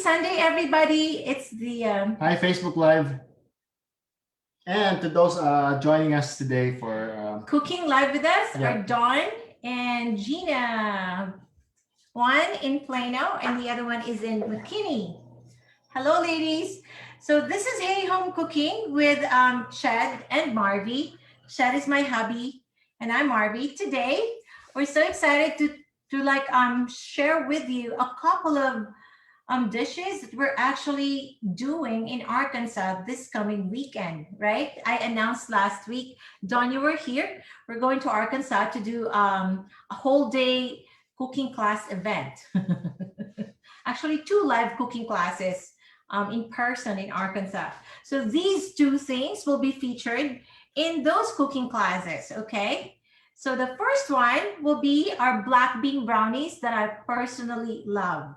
Sunday, everybody. It's the Hi, Facebook Live. And to those joining us today for cooking live with us Yeah. are Dawn and Gina. One in Plano and the other one is in McKinney. Hello, ladies. So this is Hey Home Cooking with Chad and Marvy. Chad is my hubby, and I'm Marvy. Today, we're so excited to share with you a couple of dishes that we're actually doing in Arkansas this coming weekend, right? I announced last week, Dawn, you were here. We're going to Arkansas to do a whole day cooking class event. Actually, two live cooking classes in person in Arkansas. So these two things will be featured in those cooking classes, okay? So the first one will be our black bean brownies that I personally love.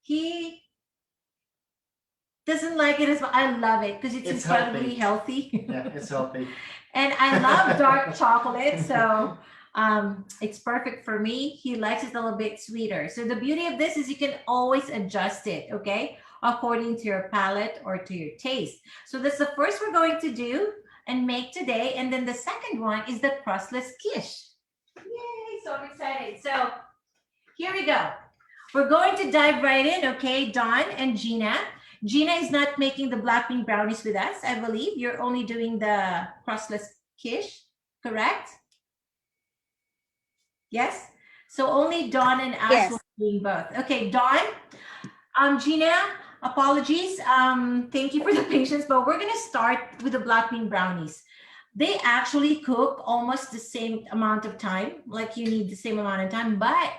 He doesn't like it as well. I love it because it's incredibly healthy. Yeah, it's healthy. And I love dark chocolate, so it's perfect for me. He likes it a little bit sweeter. So the beauty of this is you can always adjust it, okay, according to your palate or to your taste. So that's the first we're going to do and make today. And then the second one is the crustless quiche. Yay, so I'm excited. So here we go. We're going to dive right in, okay, Dawn and Gina. Gina is not making the black bean brownies with us, I believe. You're only doing the crustless quiche, correct? Yes? So only Dawn and us will be doing both. Okay, Dawn, Gina, apologies. Thank you for the patience, but we're gonna start with the black bean brownies. They actually cook almost the same amount of time, like you need the same amount of time, but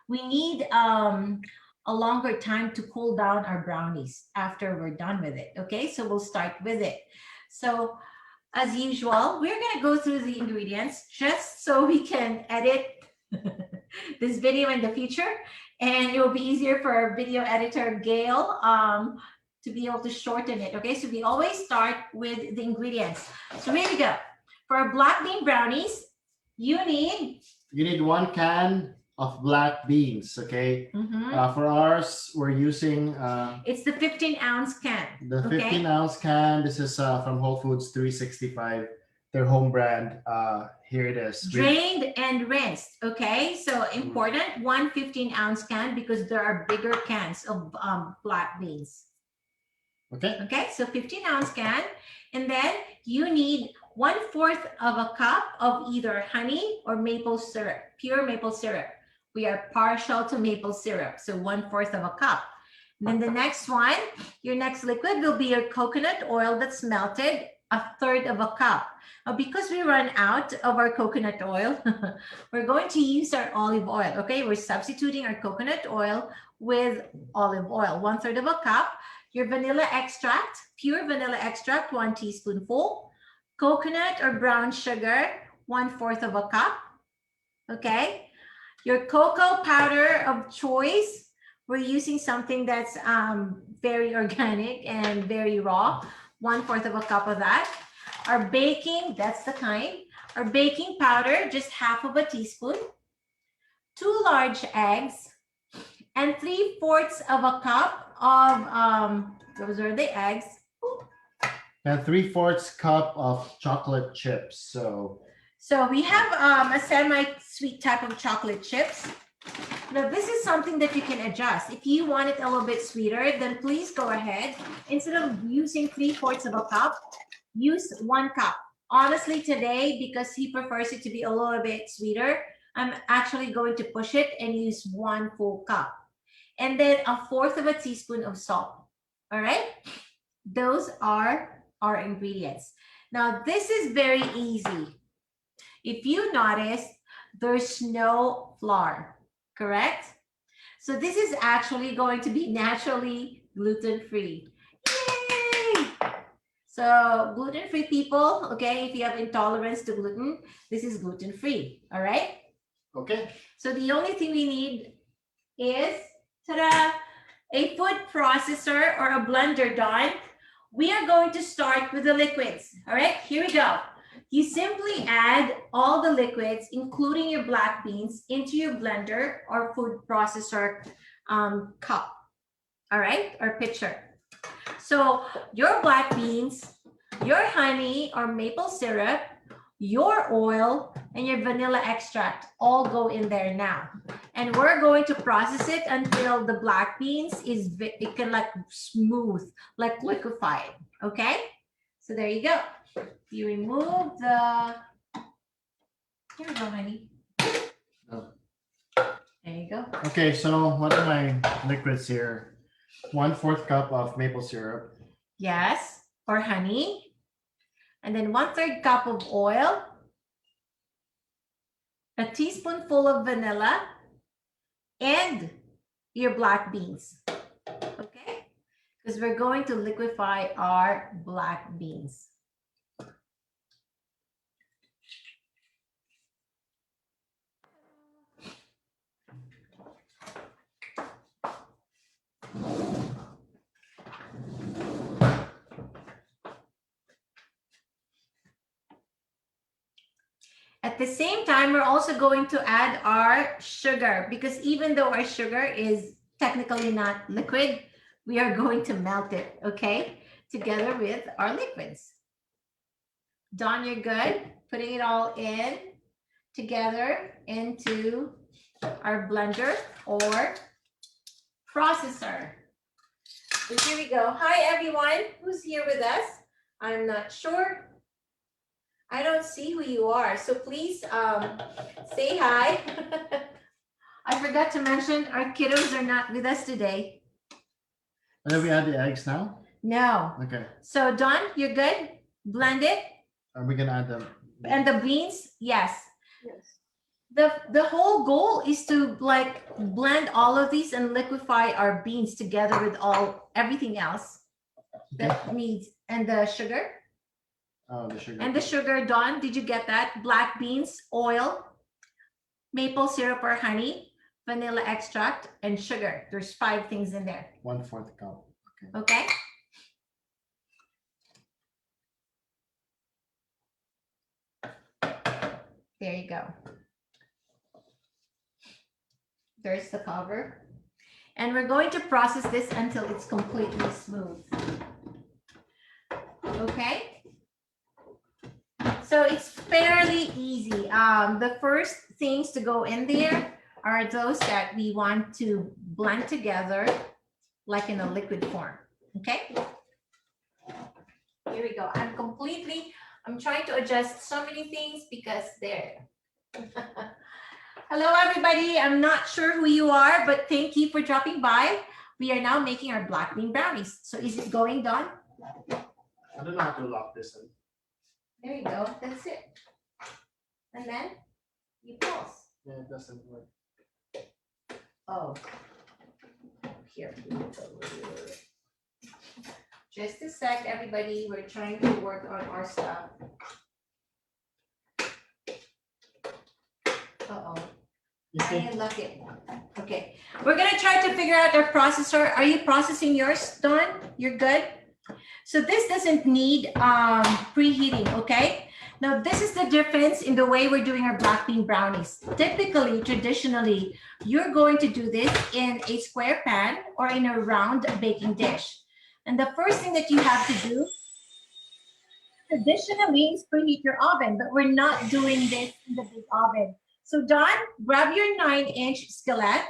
we need a longer time to cool down our brownies after we're done with it. Okay, so we'll start with it. So as usual, we're gonna go through the ingredients just so we can edit this video in the future, and it will be easier for our video editor, Gail, to be able to shorten it. Okay, so we always start with the ingredients. So here we go. For our black bean brownies, you need 1 can of black beans, okay? For ours, we're using it's the 15-ounce can. the 15-ounce can. This is from Whole Foods 365, their home brand. Here it is. Drained and rinsed, okay? So important, 1 15-ounce can because there are bigger cans of black beans. Okay, so 15-ounce can. And then you need 1/4 of a cup of either honey or maple syrup, pure maple syrup. We are partial to maple syrup, so 1/4 of a cup. And then the next one, your next liquid will be your coconut oil that's melted, 1/3 of a cup. Now, because we run out of our coconut oil, we're going to use our olive oil, okay? We're substituting our coconut oil with olive oil, 1/3 of a cup. Your vanilla extract, pure vanilla extract, 1 teaspoonful. Coconut or brown sugar, 1/4 of a cup, okay? Your cocoa powder of choice, we're using something that's very organic and very raw, 1/4 of a cup of that. Our baking, that's the kind. Our baking powder, just 1/2 of a teaspoon. 2 large eggs, and 3/4 of a cup of, those are the eggs. And 3/4 cup of chocolate chips. So we have a semi-sweet type of chocolate chips. Now this is something that you can adjust. If you want it a little bit sweeter, then please go ahead. Instead of using 3/4 of a cup, use 1 cup. Honestly, today, because he prefers it to be a little bit sweeter, I'm actually going to push it and use 1 full cup. And then 1/4 of a teaspoon of salt. All right? Those are our ingredients. Now, this is very easy. If you notice, there's no flour, correct? So this is actually going to be naturally gluten-free. Yay! So gluten-free people, okay, if you have intolerance to gluten, this is gluten-free, all right? Okay. So the only thing we need is, ta-da, a food processor or a blender, Dawn. We are going to start with the liquids, all right? Here we go. You simply add all the liquids, including your black beans, into your blender or food processor cup. all right, or pitcher. So your black beans, your honey or maple syrup, your oil, and your vanilla extract all go in there now. And we're going to process it until the black beans is, it can like smooth, like liquefied, okay? So there you go. You remove the, here we go, honey. Oh. There you go. Okay, so what are my liquids here? 1/4 cup of maple syrup. Yes, or honey. And then 1/3 cup of oil, a teaspoonful of vanilla, and your black beans, okay? Because we're going to liquefy our black beans. At the same time, we're also going to add our sugar, because even though our sugar is technically not liquid, we are going to melt it, okay? Together with our liquids. Dawn, you're good? Putting it all in together into our blender or processor. So here we go. Hi, everyone. Who's here with us? I'm not sure. I don't see who you are, so please say hi. I forgot to mention our kiddos are not with us today. And then we add the eggs now? No. Okay. So Dawn, you're good? Blend it. Are we gonna add them? And the beans, yes. Yes. The whole goal is to like blend all of these and liquefy our beans together with everything else that needs, and the sugar. Oh, the sugar. And the sugar, Dawn, did you get that? Black beans, oil, maple syrup or honey, vanilla extract, and sugar. There's 5 things in there. 1/4 cup. Okay. There you go. There's the cover. And we're going to process this until it's completely smooth. Okay. So it's fairly easy. The first things to go in there are those that we want to blend together like in a liquid form. Okay. Here we go. I'm trying to adjust so many things because there. Hello, everybody. I'm not sure who you are, but thank you for dropping by. We are now making our black bean brownies. So is it going, Dawn? I don't know how to lock this in. There you go. That's it. And then you pulse. Yeah, it doesn't work. Oh. Here. Just a sec, everybody. We're trying to work on our stuff. Uh-oh. I didn't lock it. Okay. We're going to try to figure out our processor. Are you processing yours, Dawn? You're good? So this doesn't need preheating, okay? Now, this is the difference in the way we're doing our black bean brownies. Typically, traditionally, you're going to do this in a square pan or in a round baking dish. And the first thing that you have to do, traditionally, is preheat your oven, but we're not doing this in the big oven. So Dawn, grab your 9-inch skillet.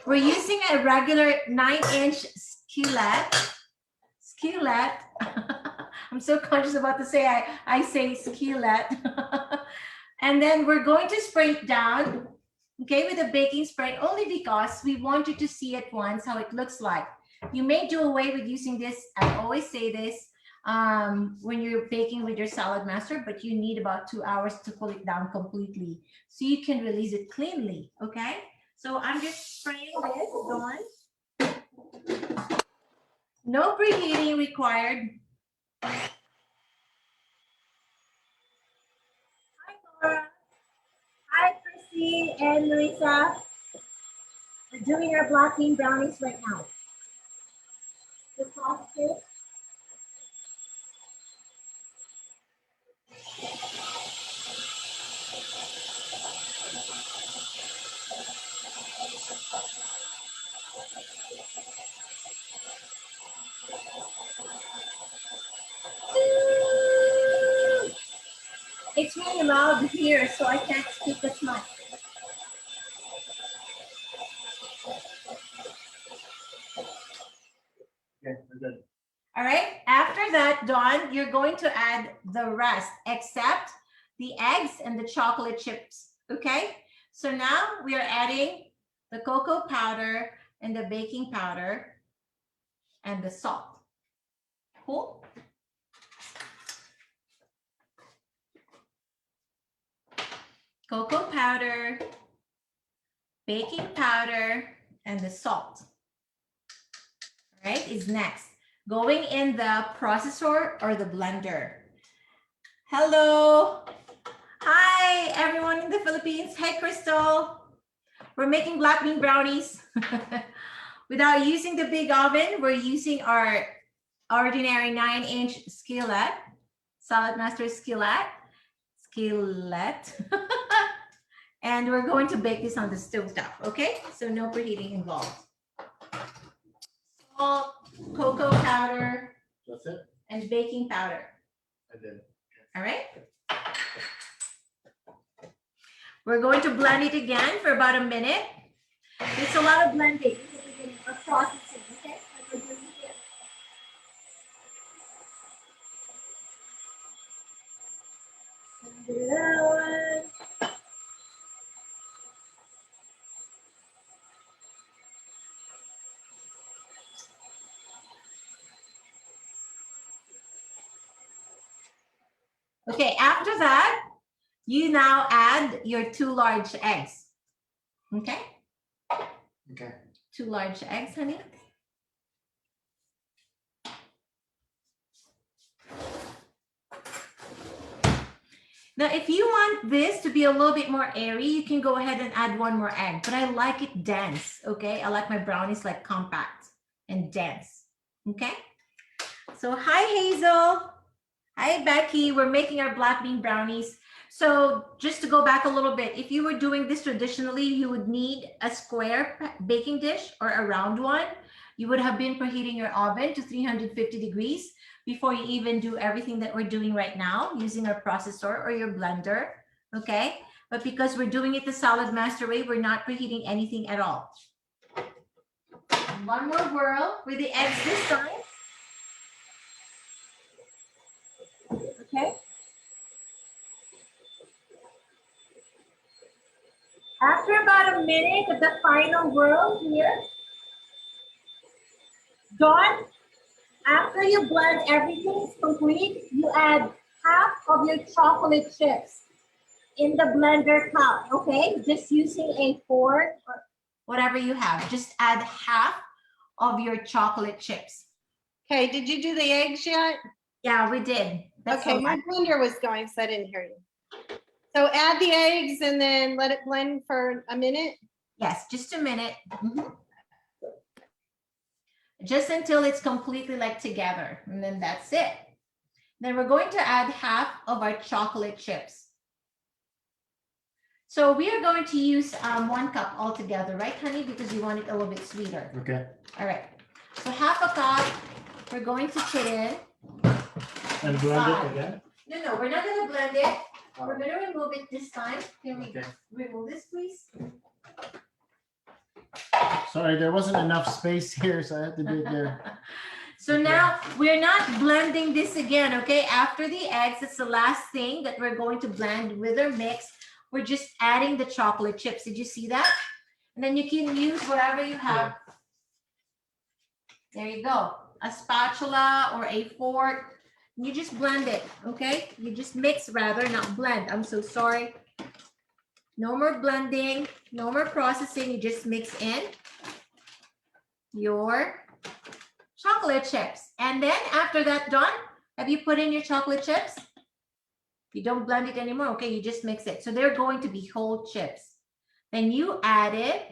We're using a regular 9-inch skillet. I'm so conscious about to say I say skillet. And then we're going to spray it down, okay, with a baking spray, only because we want you to see at once how it looks like. You may do away with using this. I always say this when you're baking with your salad master, but you need about 2 hours to cool it down completely so you can release it cleanly, okay? So I'm just spraying this, Dawn. No preheating required. Hi, Laura. Hi, Christy and Marisa. We're doing our black bean brownies right now. The sausages. It's really loud here, so I can't speak as much. Okay, we're good. All right. After that, Dawn, you're going to add the rest, except the eggs and the chocolate chips. Okay. So now we are adding the cocoa powder and the baking powder and the salt. Cool. Cocoa powder, baking powder, and the salt. All right, is next. Going in the processor or the blender. Hello. Hi, everyone in the Philippines. Hey, Crystal. We're making black bean brownies. Without using the big oven, we're using our ordinary 9-inch skillet, Salad Master skillet. And we're going to bake this on the stovetop, okay? So no preheating involved. Salt, cocoa powder, That's it. and baking powder. I did. All right. We're going to blend it again for about a minute. It's a lot of blending or processing, okay? Like we're doing here. Okay, after that, you now add your 2 large eggs. Okay? Okay. 2 large eggs, honey. Now, if you want this to be a little bit more airy, you can go ahead and add 1 more egg, but I like it dense, okay? I like my brownies like compact and dense, okay? So hi, Hazel. Hi, Becky. We're making our black bean brownies. So just to go back a little bit, if you were doing this traditionally, you would need a square baking dish or a round one. You would have been preheating your oven to 350 degrees before you even do everything that we're doing right now using our processor or your blender, okay? But because we're doing it the Salad Master way, we're not preheating anything at all. 1 more whirl with the eggs this time. Okay. After about a minute of the final whirl here, Dawn, after you blend everything complete, you add half of your chocolate chips in the blender cup, okay? Just using a fork or whatever you have. Just add half of your chocolate chips. Okay, did you do the eggs yet? Yeah, we did. That's Okay, my blender was going, so I didn't hear you. So add the eggs and then let it blend for a minute? Yes, just a minute. Just until it's completely like together, and then that's it. Then we're going to add half of our chocolate chips. So we are going to use 1 cup altogether, right, honey? Because you want it a little bit sweeter. Okay. All right. So half a cup, we're going to put in. And blend it again? No, we're not going to blend it. We're going to remove it this time. Can we remove this, please? Sorry, there wasn't enough space here, so I had to do it there. So now we're not blending this again, okay? After the eggs, it's the last thing that we're going to blend with our mix. We're just adding the chocolate chips. Did you see that? And then you can use whatever you have. There you go. A spatula or a fork. You just blend it, okay? You just mix rather, not blend. I'm so sorry. No more blending, no more processing. You just mix in your chocolate chips. And then after that, Dawn, have you put in your chocolate chips? You don't blend it anymore, okay? You just mix it. So they're going to be whole chips. Then you add it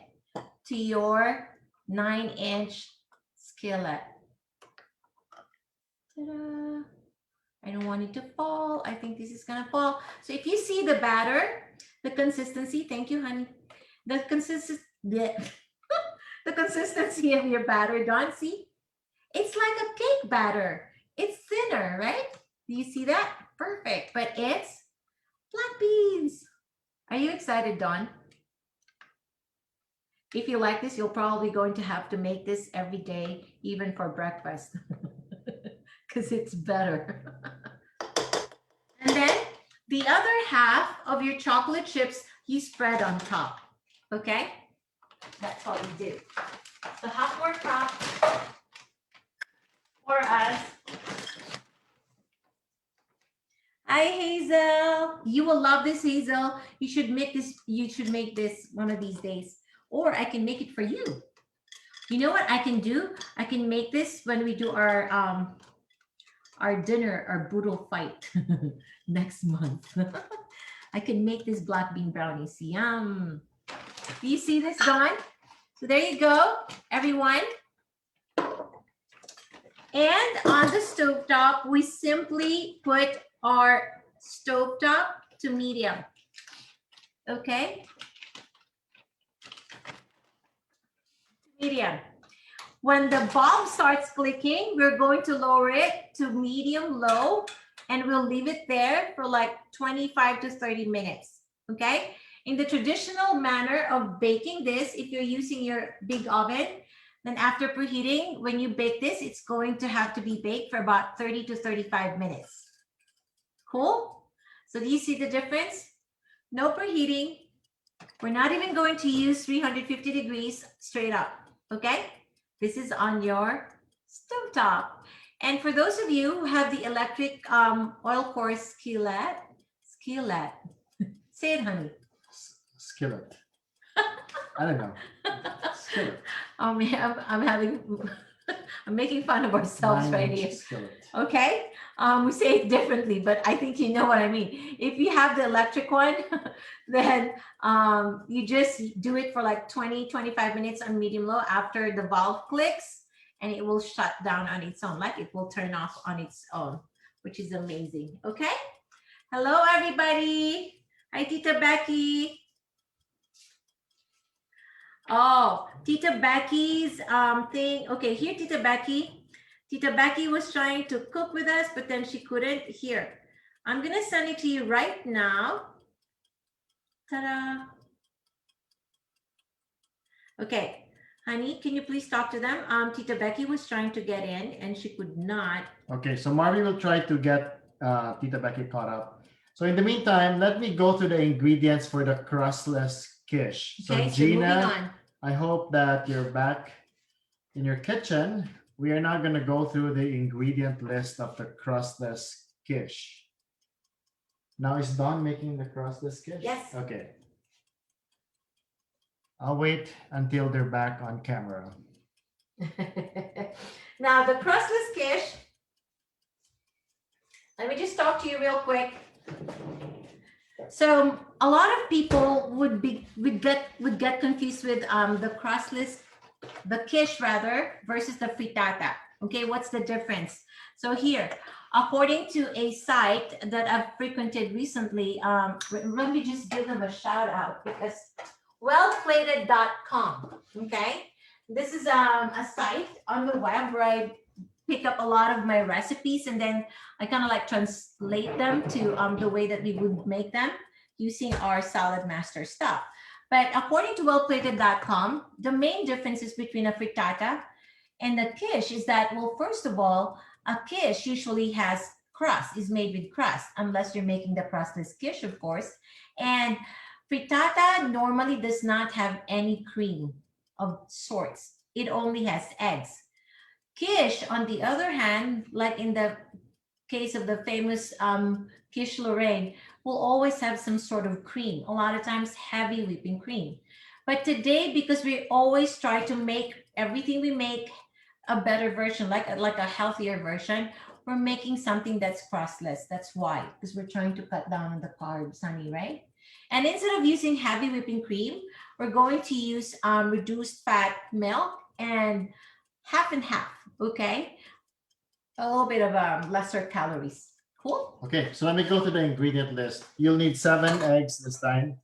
to your 9-inch skillet. Ta-da. I don't want it to fall. I think this is gonna fall. So if you see the batter, the consistency, thank you, honey. The the consistency of your batter, Don? See? It's like a cake batter. It's thinner, right? Do you see that? Perfect. But it's black beans. Are you excited, Don? If you like this, you're probably going to have to make this every day, even for breakfast, because it's better. And then the other half of your chocolate chips, you spread on top, okay? That's what we do. So half more cup for us. Hi, Hazel. You will love this, Hazel. You should make this. You should make this one of these days, or I can make it for you. You know what I can do? I can make this when we do our dinner, our boodle fight next month. I can make this black bean brownies. Yum. Do you see this, Dawn? So there you go, everyone. And on the stovetop, we simply put our stovetop to medium. Okay? Medium. When the bulb starts clicking, we're going to lower it to medium low, and we'll leave it there for like 25 to 30 minutes. Okay? In the traditional manner of baking this, if you're using your big oven, then after preheating, when you bake this, it's going to have to be baked for about 30 to 35 minutes. Cool? So do you see the difference? No preheating. We're not even going to use 350 degrees straight up, okay? This is on your stovetop. And for those of you who have the electric oil core skillet, say it, honey. Skillet. I don't know. Skillet. I'm making fun of ourselves right here. Skillet. Okay, we say it differently, but I think you know what I mean. If you have the electric one, then you just do it for like 20-25 minutes on medium low after the valve clicks, and it will shut down on its own, like it will turn off on its own, which is amazing. Okay, hello everybody. Hi, Tita Becky. Oh, Tita Becky's thing. Okay, here, Tita Becky. Tita Becky was trying to cook with us, but then she couldn't. Here, I'm gonna send it to you right now. Ta-da. Okay, honey, can you please talk to them? Tita Becky was trying to get in and she could not. Okay, so Marvin will try to get Tita Becky caught up. So in the meantime, let me go to the ingredients for the crustless quiche. Okay, So Gina, moving on. I hope that you're back in your kitchen. We are now going to go through the ingredient list of the crustless quiche. Now is Dawn making the crustless quiche? Yes. Okay. I'll wait until they're back on camera. Now the crustless quiche. Let me just talk to you real quick. So a lot of people would get confused with the quiche rather versus the frittata. Okay, what's the difference? So here, according to a site that I've frequented recently, let me just give them a shout out because wellplated.com. Okay, this is a site on the web where I pick up a lot of my recipes and then I kind of like translate them to the way that we would make them using our Salad Master stuff. But according to wellplated.com, the main differences between a frittata and the quiche is that, well, first of all, a quiche usually has crust, is made with crust, unless you're making the crustless quiche, of course. And frittata normally does not have any cream of sorts. It only has eggs. Quiche, on the other hand, like in the case of the famous quiche Lorraine, will always have some sort of cream, a lot of times heavy whipping cream. But today, because we always try to make everything we make a better version, like a healthier version, we're making something that's crustless. That's why, because we're trying to cut down on the carbs, honey, right? And instead of using heavy whipping cream, we're going to use reduced fat milk and half and half, okay? A little bit of lesser calories. Cool? Okay, so let me go to the ingredient list. You'll need 7 eggs this time.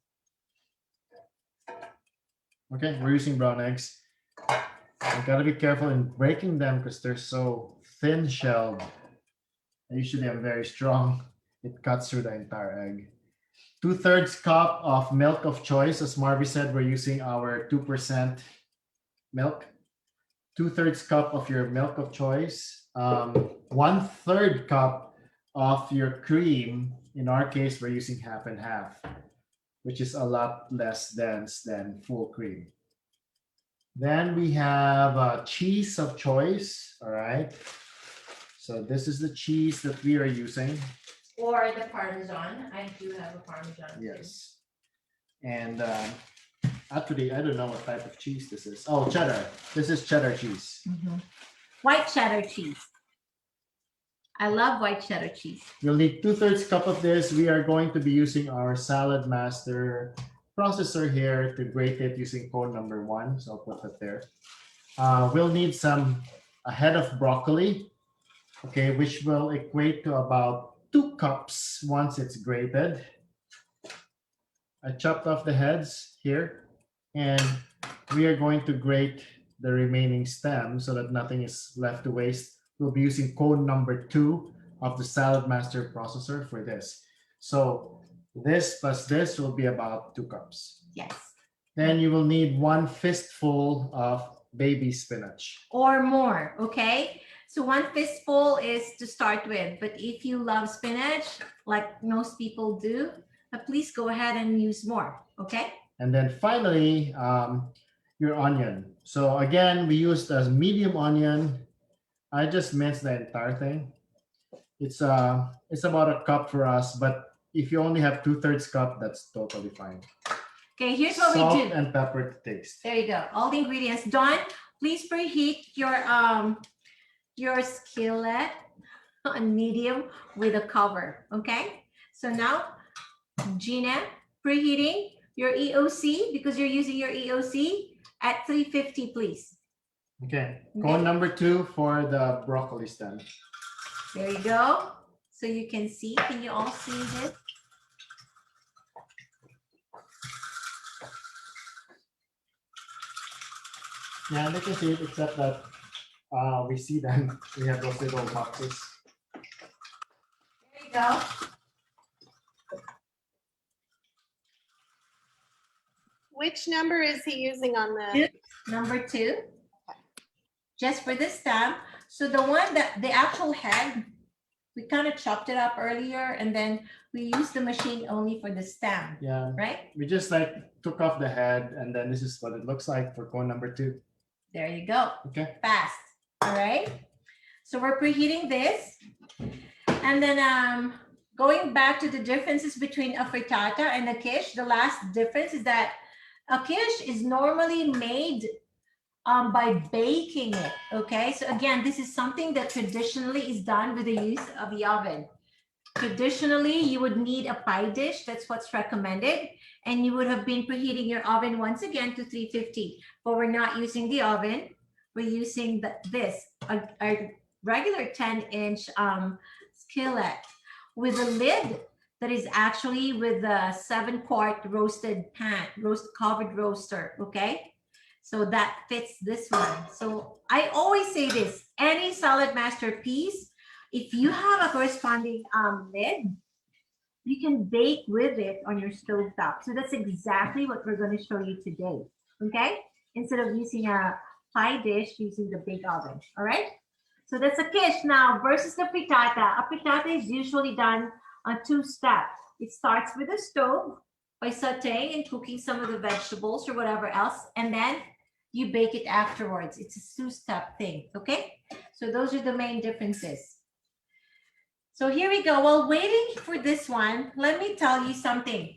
Okay, we're using brown eggs. You gotta be careful in breaking them because they're so thin shelled. And usually I'm very strong. It cuts through the entire egg. 2/3 cup of milk of choice. As Marvy said, we're using our 2% milk. 2/3 cup of your milk of choice. 1/3 cup of your cream. In our case, we're using half and half, which is a lot less dense than full cream. Then we have cheese of choice. All right. So this is the cheese that we are using. Or the Parmesan. I do have a Parmesan. Yes. And actually, I don't know what type of cheese this is. Oh, cheddar. This is cheddar cheese. Mm-hmm. White cheddar cheese. I love white cheddar cheese. You'll need 2/3 cup of this. We are going to be using our Salad Master processor here to grate it using cone number 1. So I'll put that there. We'll need a head of broccoli, okay, which will equate to about 2 cups once it's grated. I chopped off the heads here, and we are going to grate the remaining stem so that nothing is left to waste. We'll be using cone number 2 of the Salad Master processor for this. So this plus this will be about 2 cups. Yes. Then you will need 1 fistful of baby spinach. Or more, okay? So 1 fistful is to start with, but if you love spinach, like most people do, please go ahead and use more, okay? And then finally, your onion. So again, we used a medium onion. I just minced the entire thing. It's about a cup for us, but if you only have 2/3 cup, that's totally fine. Okay, here's what Salt we do. and pepper to taste. There you go. All the ingredients. Dawn, please preheat your skillet on medium with a cover. Okay. So now, Gina, preheating your EOC because you're using your EOC at 350, please. Okay. Cone number 2 for the broccoli stem. There you go. So you can see. Can you all see this? Yeah, they can see it, except that we see them. We have those little boxes. There you go. Which number is he using on the? Number 2, just for the stem. So the one that the actual head, we kind of chopped it up earlier, and then we used the machine only for the stem. Yeah. Right? We just like took off the head, and then this is what it looks like for cone number 2. There you go. Okay. Fast. All right. So we're preheating this. And then going back to the differences between a frittata and a quiche, the last difference is that a quiche is normally made by baking it. Okay. So again, this is something that traditionally is done with the use of the oven. Traditionally, you would need a pie dish. That's what's recommended. And you would have been preheating your oven once again to 350. But we're not using the oven. We're using a regular 10-inch skillet with a lid that is actually with a 7-quart roasted pan, covered roaster, okay? So that fits this one. So I always say this, any Salad Master piece, if you have a corresponding lid, you can bake with it on your stovetop. So that's exactly what we're going to show you today, okay? Instead of using a pie dish, using the big oven, all right? So that's a quiche now versus the frittata. A frittata is usually done on 2 steps. It starts with the stove by sauteing and cooking some of the vegetables or whatever else, and then you bake it afterwards. It's a 2-step thing, okay? So those are the main differences. So here we go. While waiting for this one, let me tell you something.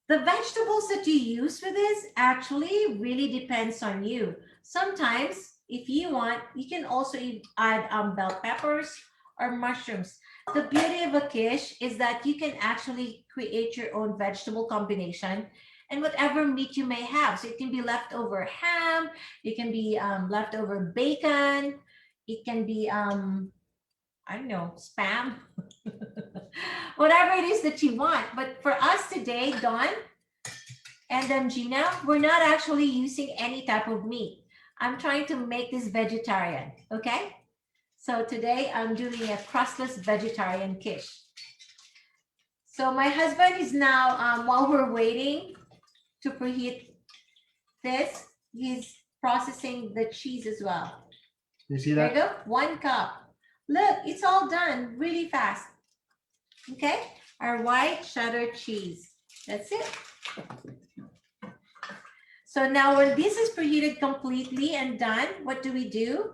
The vegetables that you use for this actually really depends on you. Sometimes, if you want, you can also add bell peppers or mushrooms. The beauty of a quiche is that you can actually create your own vegetable combination and whatever meat you may have. So it can be leftover ham, it can be leftover bacon, it can be, I don't know, spam, whatever it is that you want. But for us today, Dawn and Gina, we're not actually using any type of meat. I'm trying to make this vegetarian, okay? So today I'm doing a crustless vegetarian quiche. So my husband is now, while we're waiting to preheat this, he's processing the cheese as well. You see There that? you go, 1 cup. Look, it's all done really fast. Okay, our white cheddar cheese. That's it. So now when this is preheated completely and done, what do?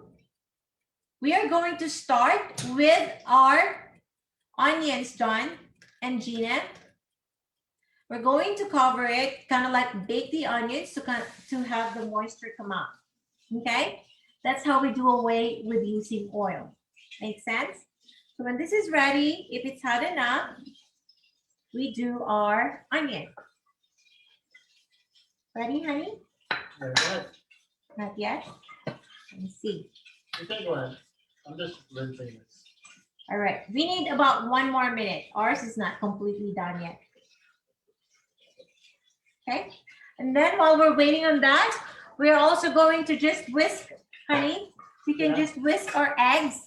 We are going to start with our onions, Dawn and Gina. We're going to cover it, kind of like bake the onions to have the moisture come out. Okay, that's how we do away with using oil. Make sense? So when this is ready, if it's hot enough, we do our onion. Ready, honey? Not yet. Let me see. You can go ahead. I'm just rinsing this. All right, we need about 1 more minute. Ours is not completely done yet. Okay, and then while we're waiting on that, we're also going to just whisk, honey. We can just whisk our eggs.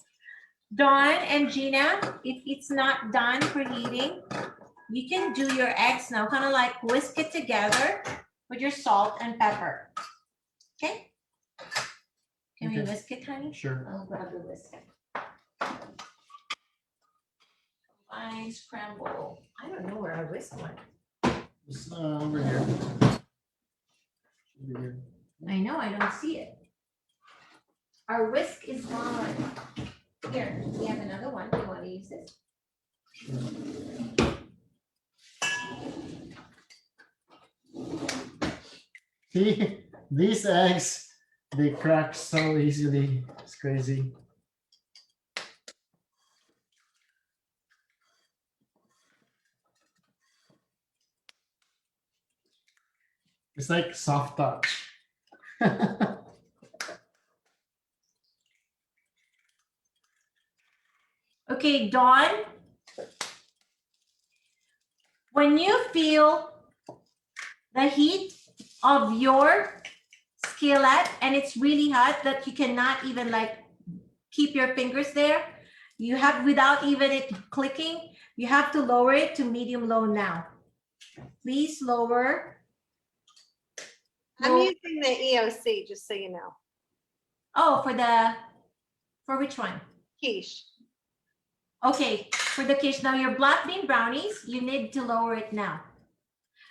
Dawn and Gina, if it's not done preheating, you can do your eggs now, kind of like whisk it together with your salt and pepper. Okay? Can we whisk it, honey? Sure. I'll grab the whisk. Fine scramble. I don't know where our whisk went. It's over here. Over here. I know, I don't see it. Our whisk is gone. Here, we have another one. Do you want to use this? See, these eggs, they crack so easily. It's crazy. It's like soft touch. Okay, Dawn. When you feel the heat of your skillet and it's really hot that you cannot even like keep your fingers there, you have, without even it clicking, you have to lower it to medium low now. Please lower. I'm using the EOC, just so you know. Oh, for which one? Quiche. Okay, for the quiche. Now your black bean brownies, you need to lower it now.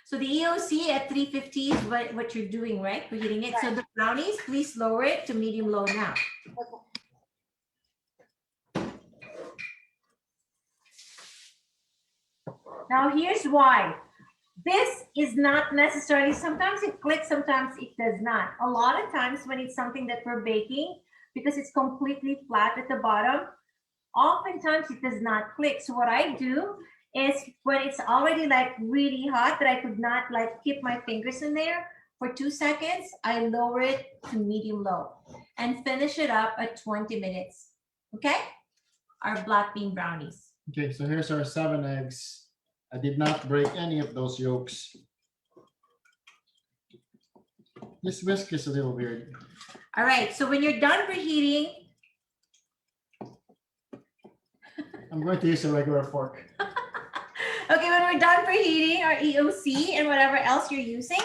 So the EOC at 350 is what you're doing, right? We're hitting it. Right. So the brownies, please lower it to medium low now. Okay. Now here's why. This is not necessarily, sometimes it clicks, sometimes it does not. A lot of times when it's something that we're baking, because it's completely flat at the bottom, oftentimes it does not click. So what I do is when it's already like really hot that I could not like keep my fingers in there for 2 seconds, I lower it to medium low and finish it up at 20 minutes. Okay? Our black bean brownies. Okay, so here's our 7 eggs. I did not break any of those yolks. This whisk is a little weird. All right, so when you're done preheating, I'm going to use a regular fork. okay, when we're done preheating our EOC and whatever else you're using,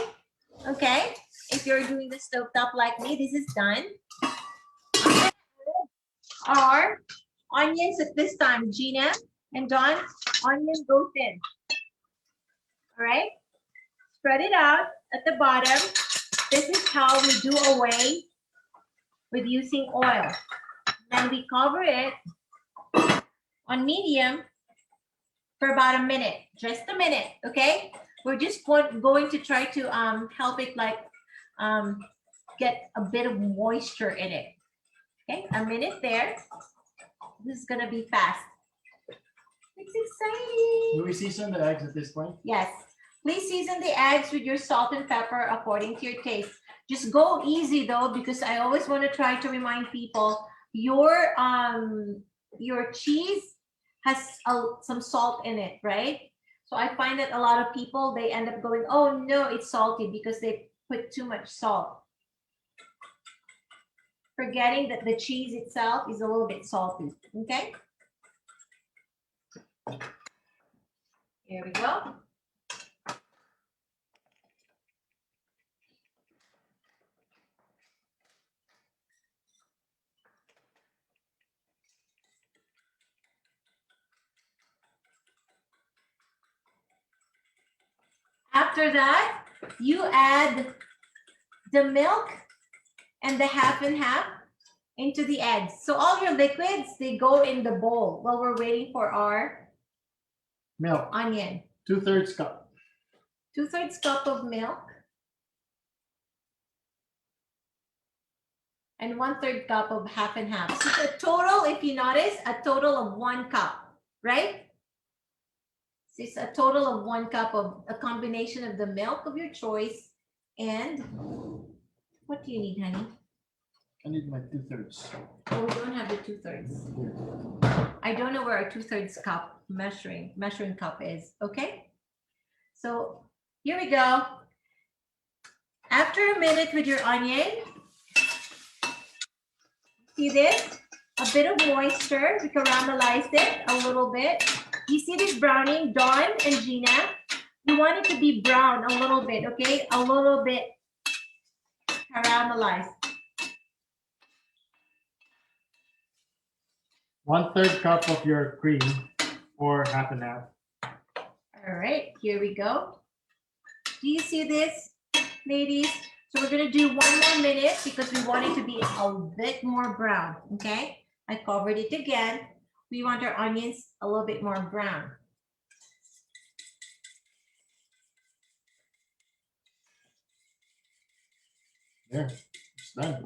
okay, if you're doing the stovetop like me, this is done. Our onions at this time, Gina and Dawn, onion goes in. All right, spread it out at the bottom. This is how we do away with using oil. Then we cover it on medium for about a minute, just a minute, okay? We're just going to try to help it like get a bit of moisture in it. Okay, a minute there. This is gonna be fast. It's exciting. Do we season the eggs at this point? Yes. Please season the eggs with your salt and pepper according to your taste. Just go easy though, because I always want to try to remind people your cheese has some salt in it, right? So I find that a lot of people, they end up going, oh no, it's salty because they put too much salt. forgetting that the cheese itself is a little bit salty, okay? Here we go. After that, you add the milk and the half and half into the eggs. So all your liquids, they go in the bowl while we're waiting for our Milk, onion. 2/3 cup. 2/3 cup of milk and 1/3 cup of half and half. So the total, if you notice, a total of 1 cup, right? So it's a total of 1 cup of a combination of the milk of your choice and what do you need, honey? I need my 2/3. Oh, we don't have the 2/3. I don't know where our 2/3 cup measuring cup is. Okay. So here we go. After a minute with your onion, see this? A bit of moisture. We caramelized it a little bit. You see this browning, Dawn and Gina? You want it to be brown a little bit, okay? A little bit caramelized. 1/3 cup of your cream or half and half. All right, here we go. Do you see this, ladies? So we're gonna do 1 more minute because we want it to be a bit more brown, okay? I covered it again. We want our onions a little bit more brown. There, it's done.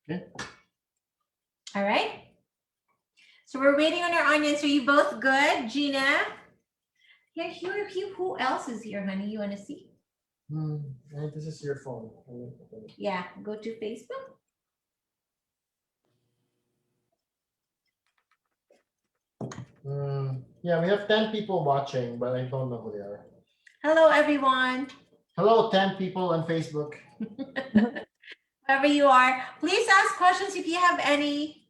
Okay. All right. So we're waiting on our onions. Are you both good, Gina? Here, who else is here, honey? You want to see? This is your phone. Yeah, go to Facebook. Yeah, we have 10 people watching, but I don't know who they are. Hello, everyone. Hello, 10 people on Facebook. Wherever you are, please ask questions if you have any.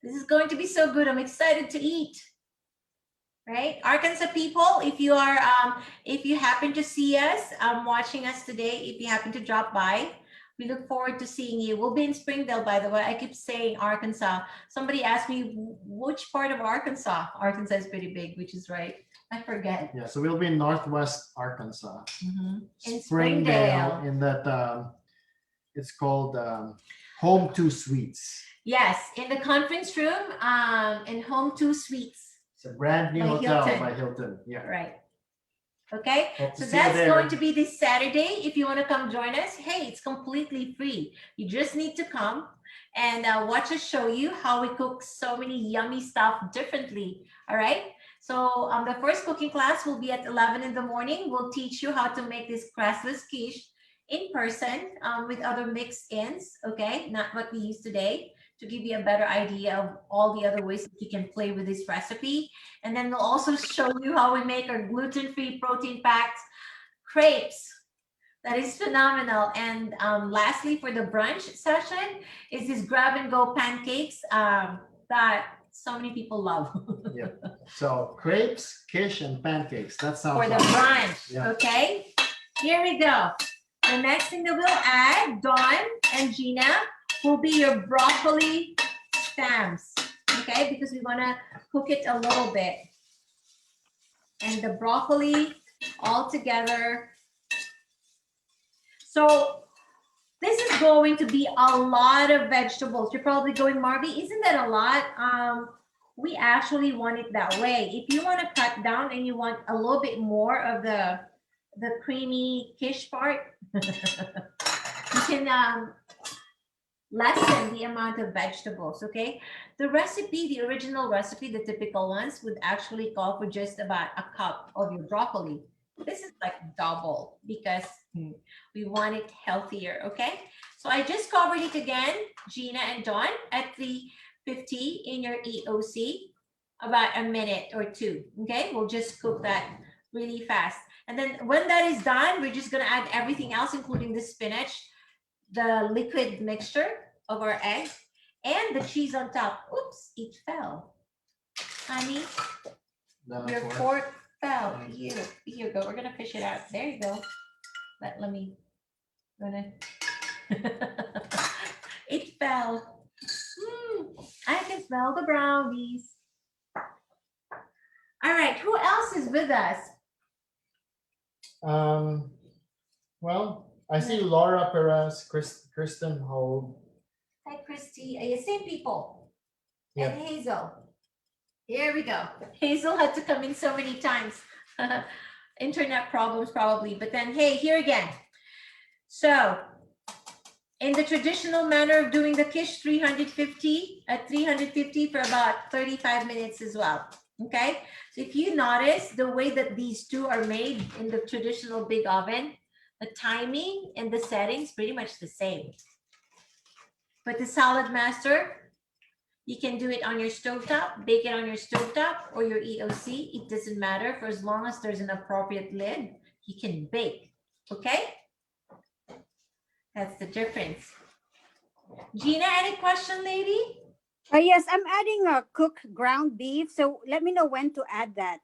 This is going to be so good. I'm excited to eat. Right, Arkansas people, if you are, if you happen to see us, watching us today, if you happen to drop by, we look forward to seeing you. We'll be in Springdale, by the way. I keep saying Arkansas. Somebody asked me which part of Arkansas. Arkansas is pretty big, which is right. I forget. Yeah, so we'll be in Northwest Arkansas. In Springdale, in that, it's called Home 2 Suites. Yes, in the conference room, in Home 2 Suites. It's a brand new By hotel Hilton. by Hilton. Yeah. Right. Okay, Hope to so see you that's there. going to be this Saturday. If you want to come join us, hey, it's completely free. You just need to come and watch us show you how we cook so many yummy stuff differently. All right. So the first cooking class will be at 11 in the morning. We'll teach you how to make this crustless quiche in person with other mix-ins. Okay, not what we use today, to give you a better idea of all the other ways that you can play with this recipe. And then we'll also show you how we make our gluten-free, protein-packed crepes. That is phenomenal. And lastly, for the brunch session, is this grab-and-go pancakes that so many people love. Yeah. So crepes, quiche, and pancakes. That sounds For the awesome. brunch, Yeah. okay? Here we go. The next thing that we'll add, Dawn and Gina, will be your broccoli stems, okay? Because we want to cook it a little bit. And the broccoli all together. So this is going to be a lot of vegetables. You're probably going, Marby, isn't that a lot? We actually want it that way. If you want to cut down and you want a little bit more of the creamy quiche part, you can lessen the amount of vegetables, okay? The recipe, the original recipe, the typical ones would actually call for just about a cup of your broccoli. This is like double because we want it healthier, okay? So I just covered it again, Gina and Dawn, at 350 in your EOC, about a minute or two, okay? We'll just cook that really fast. And then when that is done, we're just gonna add everything else, including the spinach, the liquid mixture of our eggs, and the cheese on top. Oops, it fell. Honey, your fork fell. Here you go. We're gonna fish it out. There you go. Let me. It fell. I can smell the brownies. All right, who else is with us? Well, I see Laura Perez, Kristen Hogue. Hi, Christy. Same people. Yeah. And Hazel. Here we go. Hazel had to come in so many times. Internet problems probably, but then, hey, here again. So, in the traditional manner of doing the quiche, 350 for about 35 minutes as well. Okay, so if you notice the way that these two are made in the traditional big oven, the timing and the settings pretty much the same. But the Salad Master, you can do it on your stovetop, bake it on your stovetop or your EOC. It doesn't matter, for as long as there's an appropriate lid, you can bake. Okay, that's the difference. Gina, any question, lady? Yes, I'm adding a cooked ground beef. So let me know when to add that.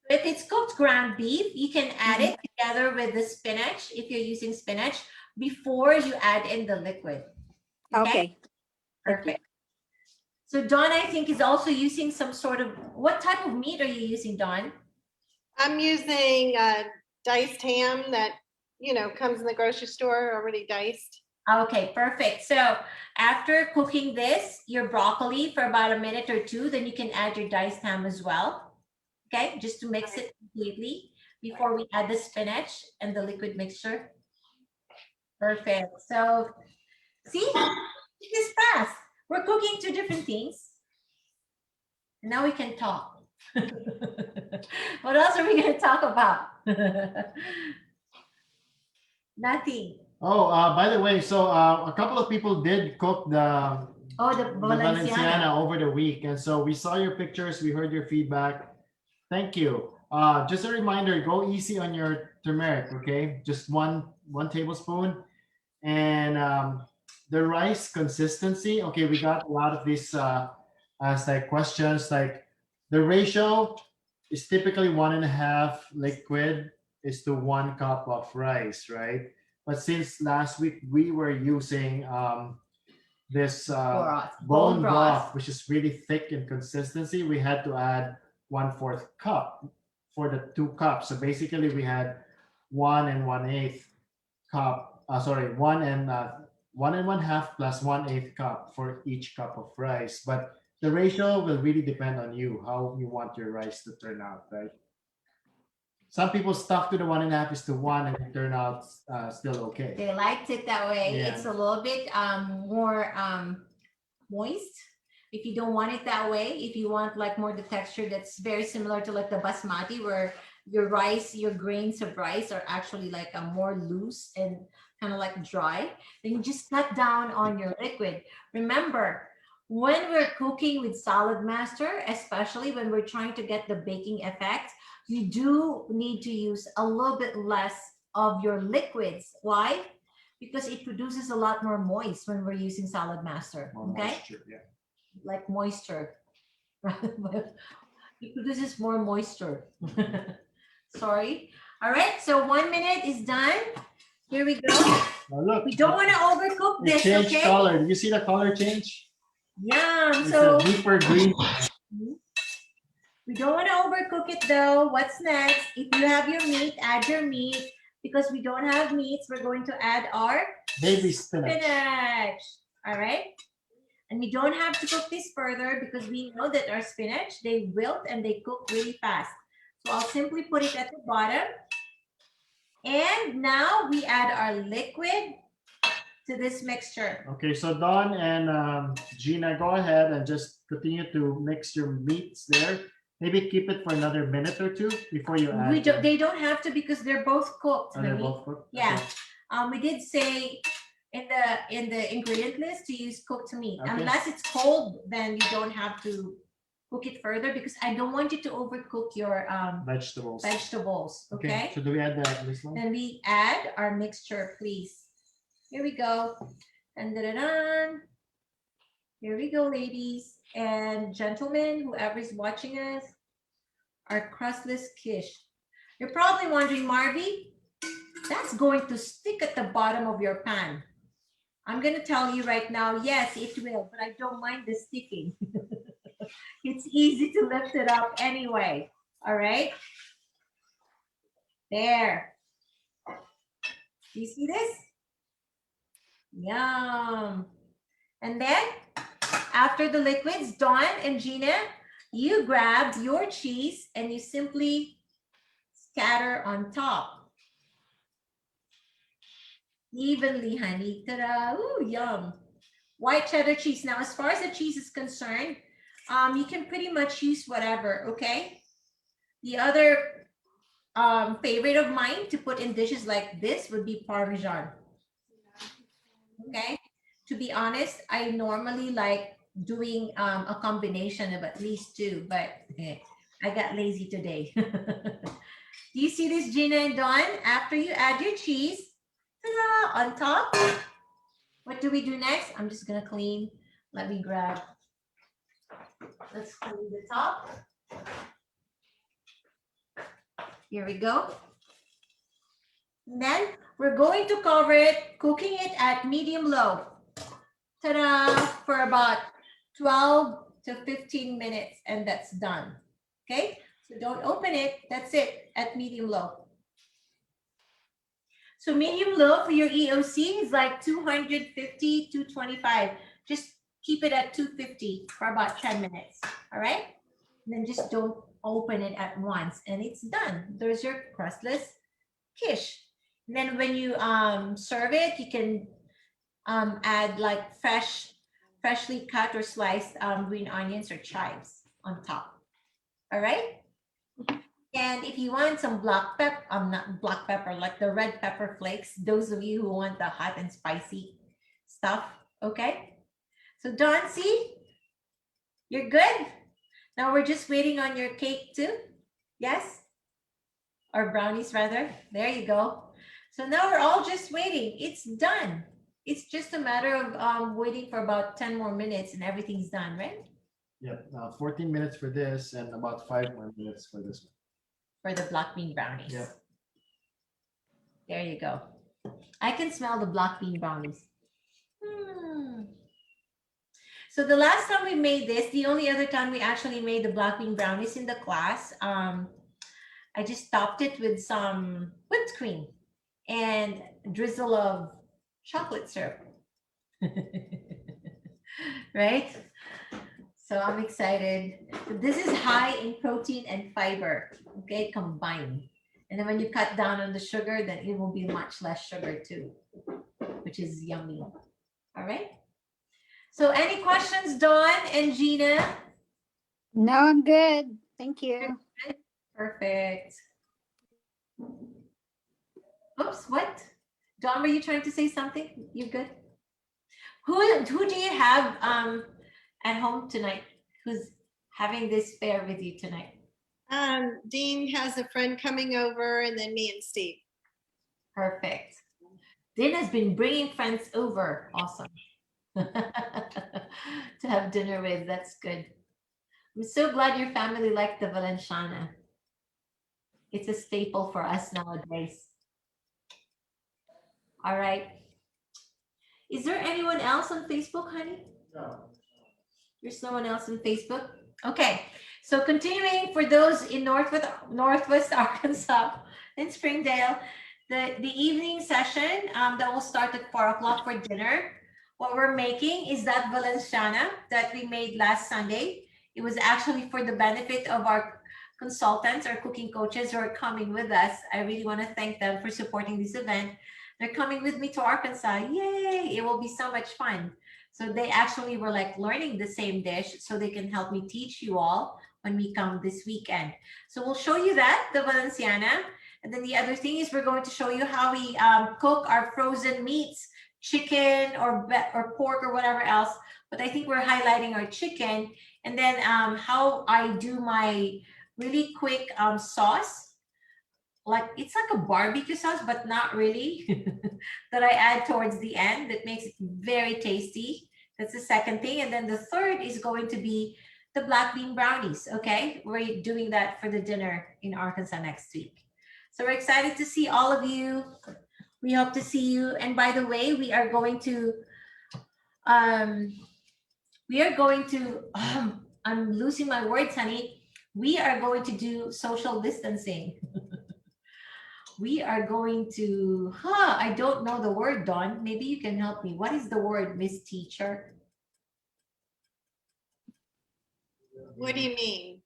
If it's cooked ground beef, you can add it together with the spinach if you're using spinach before you add in the liquid. Okay. Perfect. So Dawn, I think, is also using some sort of, what type of meat are you using, Dawn? I'm using diced ham that, comes in the grocery store already diced. Okay, perfect. So after cooking this, your broccoli for about a minute or two, then you can add your diced ham as well. Okay, just to mix it completely before we add the spinach and the liquid mixture. Perfect. So see, it is fast. We're cooking two different things. Now we can talk. What else are we going to talk about? Nothing. Oh, by the way, so a couple of people did cook the Valenciana over the week, and so we saw your pictures, we heard your feedback. Thank you. Just a reminder, go easy on your turmeric, okay? Just one tablespoon. And the rice consistency, okay, we got a lot of these as like questions, like the ratio is typically 1.5 liquid is to 1 cup of rice, right? But since last week we were using this bone broth, which is really thick in consistency, we had to add 1/4 cup for the 2 cups. So basically we had 1 1/8 cup. 1 1/2 plus 1/8 cup for each cup of rice. But the ratio will really depend on you, how you want your rice to turn out, right? Some people stuck to the 1.5 is to 1 and it turned out still okay. They liked it that way. Yeah. It's a little bit more moist. If you don't want it that way, if you want like more the texture that's very similar to like the basmati, where your rice, your grains of rice are actually like a more loose and kind of like dry, then you just cut down on your liquid. Remember, when we're cooking with Salad Master, especially when we're trying to get the baking effect, you do need to use a little bit less of your liquids. Why? Because it produces a lot more moist when we're using Salad Master. More okay? moisture, yeah. Like moisture. It produces more moisture. Sorry. All right, so 1 minute is done. Here we go. Now look, We don't want to overcook it this, changed okay? color. Did you see the color change? Yum. It's So a deeper green. we don't want to overcook it though. What's next? If you have your meat, add your meat. Because we don't have meats, we're going to add our Baby spinach. spinach. All right. And we don't have to cook this further because we know that our spinach, they wilt and they cook really fast. So I'll simply put it at the bottom. And now we add our liquid to this mixture. Okay, so Dawn and Gina, go ahead and just continue to mix your meats there. Maybe keep it for another minute or two before you add. They don't have to because they're both cooked. They're both cooked? Yeah. Okay. We did say in the ingredient list to use cooked meat. Okay. Unless it's cold, then you don't have to cook it further because I don't want you to overcook your Vegetables. vegetables. Okay. So do we add this one? Then we add our mixture, please. Here we go. And da-da-da. Here we go, ladies and gentlemen, whoever's watching us, our crustless quiche. You're probably wondering, Marvy, that's going to stick at the bottom of your pan. I'm going to tell you right now, yes, it will, but I don't mind the sticking. It's easy to lift it up anyway. All right. There. You see this? Yum. And then after the liquids, Dawn and Gina, you grab your cheese and you simply scatter on top. Evenly, honey. Ta-da. Ooh, yum. White cheddar cheese. Now, as far as the cheese is concerned, you can pretty much use whatever, okay? The other favorite of mine to put in dishes like this would be Parmesan. Okay? To be honest, I normally like doing a combination of at least two, but I got lazy today. Do you see this, Gina and Dawn? After you add your cheese, ta-da, on top, what do we do next? I'm just gonna clean. Let me grab. Let's clean the top. Here we go. And then we're going to cover it, cooking it at medium low. Ta-da! For about 12 to 15 minutes, and that's done. Okay? So don't open it. That's it at medium low. So medium low for your EOC is like 250, 225. Just keep it at 250 for about 10 minutes. All right? And then just don't open it at once, and it's done. There's your crustless quiche. And then when you serve it, you can add like freshly cut or sliced green onions or chives on top. All right. And if you want some black pepper, not black pepper, like the red pepper flakes, those of you who want the hot and spicy stuff, okay? So Dawn, see, you're good. Now we're just waiting on your cake too. Yes? Or brownies rather. There you go. So now we're all just waiting. It's done. It's just a matter of waiting for about 10 more minutes and everything's done, right? Yep. 14 minutes for this and about 5 more minutes for this one. For the black bean brownies. Yeah. There you go. I can smell the black bean brownies. So the last time we made this, the only other time we actually made the black bean brownies in the class, I just topped it with some whipped cream and a drizzle of chocolate syrup. Right? So I'm excited. This is high in protein and fiber, okay, combined. And then when you cut down on the sugar, then it will be much less sugar too, which is yummy. All right. So any questions, Dawn and Gina? No, I'm good. Thank you. Perfect. Oops, what? Dawn, were you trying to say something? You good? Who do you have at home tonight who's having this fair with you tonight? Dean has a friend coming over, and then me and Steve. Perfect. Dean has been bringing friends over. Awesome. To have dinner with. That's good. I'm so glad your family liked the Valenciana. It's a staple for us nowadays. All right. Is there anyone else on Facebook, honey? No. There's no one else on Facebook? Okay. So continuing for those in Northwest Arkansas in Springdale, the evening session that will start at 4 o'clock for dinner. What we're making is that Valenciana that we made last Sunday. It was actually for the benefit of our consultants, our cooking coaches who are coming with us. I really want to thank them for supporting this event. They're coming with me to Arkansas. Yay! It will be so much fun. So they actually were like learning the same dish so they can help me teach you all when we come this weekend. So we'll show you that, the Valenciana. And then the other thing is we're going to show you how we cook our frozen meats, chicken or pork or whatever else but I think we're highlighting our chicken. And then how I do my really quick sauce, like it's like a barbecue sauce, but not really, that I add towards the end that makes it very tasty. That's the second thing. And then the third is going to be the black bean brownies. Okay, we're doing that for the dinner in Arkansas next week. So we're excited to see all of you. We hope to see you. And by the way, we are going to um I'm losing my words, honey. We are going to do social distancing. We are going to, I don't know the word, Dawn. Maybe you can help me. What is the word, Miss Teacher? What do you mean?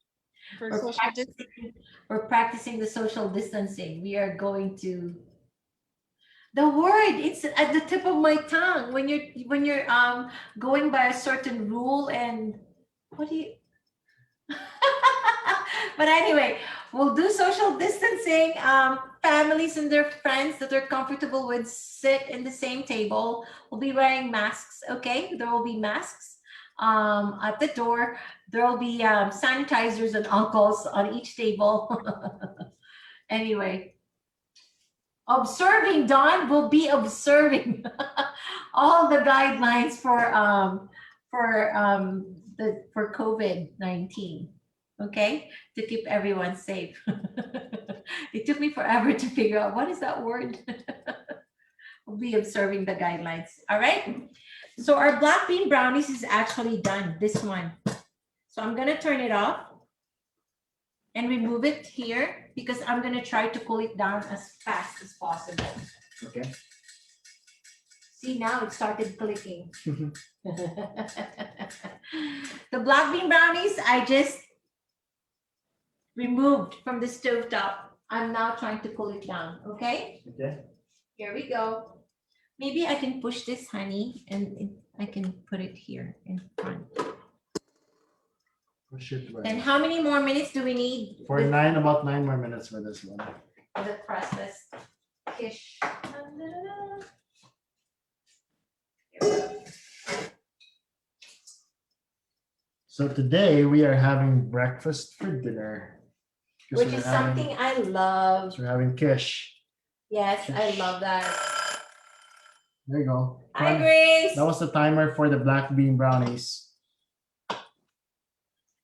For We're social practicing, we're practicing the social distancing. We are going to, the word, it's at the tip of my tongue. When you're going by a certain rule, and what do you, but anyway, we'll do social distancing. Families and their friends that they're comfortable with sit in the same table. We'll be wearing masks. Okay, there will be masks at the door. There will be sanitizers and uncles on each table. Anyway, observing, Dawn will be observing all the guidelines for COVID-19. Okay, to keep everyone safe. It took me forever to figure out what is that word. We'll be observing the guidelines. All right. So our black bean brownies is actually done. This one. So I'm gonna turn it off and remove it here because I'm gonna try to cool it down as fast as possible. Okay. See, now it started clicking. The black bean brownies, I just removed from the stovetop. I'm now trying to cool it down, okay? Okay. Here we go. Maybe I can push this, honey, and I can put it here in front. Push it right. Then how many more minutes do we need? For about 9 more minutes for this one. The crustless quiche. So today we are having breakfast for dinner. 'Cause Which we're is having- something I love. So we're having quiche. Yes, I love that. There you go. Hi, Grace. That was the timer for the black bean brownies.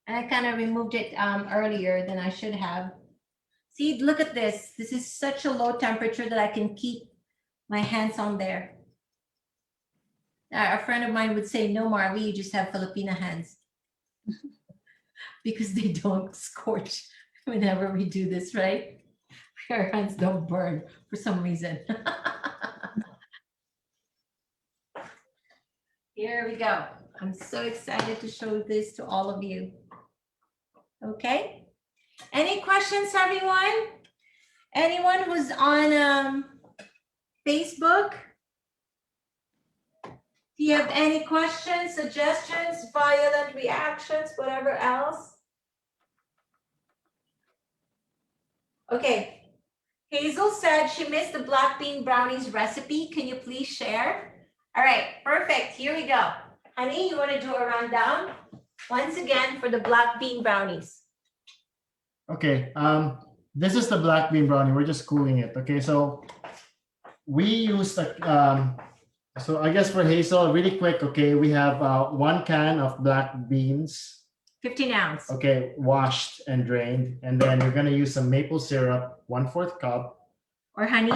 And I kind of removed it earlier than I should have. See, look at this. This is such a low temperature that I can keep my hands on there. A friend of mine would say, no, Marley, you just have Filipina hands. Because they don't scorch whenever we do this, right? Our hands don't burn for some reason. Here we go. I'm so excited to show this to all of you. Okay. Any questions, everyone? Anyone who's on Facebook? Do you have any questions, suggestions, violent reactions, whatever else? Okay. Hazel said she missed the black bean brownies recipe. Can you please share? All right, perfect. Here we go. Honey, you want to do a rundown? Once again for the black bean brownies. Okay, this is the black bean brownie. We're just cooling it. Okay, so we use the, so I guess for Hazel, really quick, okay, we have 1 can of black beans. 15 ounce. Okay, washed and drained. And then you're gonna use some maple syrup, 1/4 cup. Or honey.